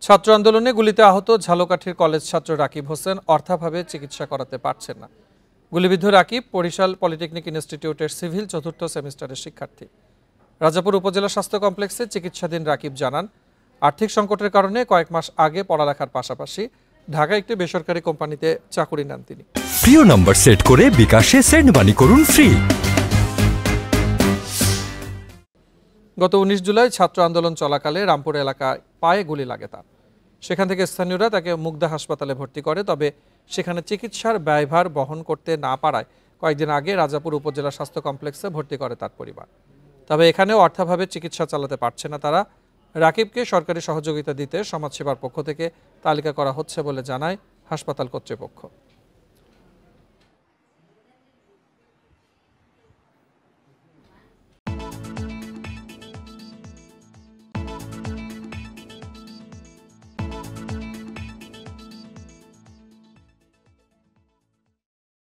ছাত্র আন্দোলনে গুলিতে আহত ঝালকাঠির কলেজ ছাত্র রাকিব হোসেন অর্থাভাবে চিকিৎসা করাতে পারছেন না। গুলিবিদ্ধ রাকিব বরিশাল পলিটেকনিক ইনস্টিটিউটের সিভিল চতুর্থ সেমিস্টারের শিক্ষার্থী। রাজাপুর উপজেলা স্বাস্থ্য কমপ্লেক্সে চিকিৎসাধীন রাকিব জানান, আর্থিক সংকটের কারণে কয়েক মাস আগে পড়ালেখার পাশাপাশি ঢাকায় একটি বেসরকারি কোম্পানিতে চাকুরি নেন তিনি। প্রিয় নম্বর সেট করে বিকাশে সেন্ড মানি করুন ফ্রি। গত 19 জুলাই ছাত্র আন্দোলন চলাকালে রামপুর এলাকায় পায়ে গুলি লাগে তার। সেখান থেকে স্থানীয়রা তাকে মুগদা হাসপাতালে ভর্তি করে, তবে সেখানে চিকিৎসার ব্যয়ভার বহন করতে না পারায় কয়েকদিন আগে রাজাপুর উপজেলা স্বাস্থ্য কমপ্লেক্সে ভর্তি করে তার পরিবার। তবে এখানেও অর্থাভাবে চিকিৎসা চালাতে পারছে না তারা। রাকিবকে সরকারি সহযোগিতা দিতে সমাজসেবার পক্ষ থেকে তালিকা করা হচ্ছে বলে জানায় হাসপাতাল কর্তৃপক্ষ।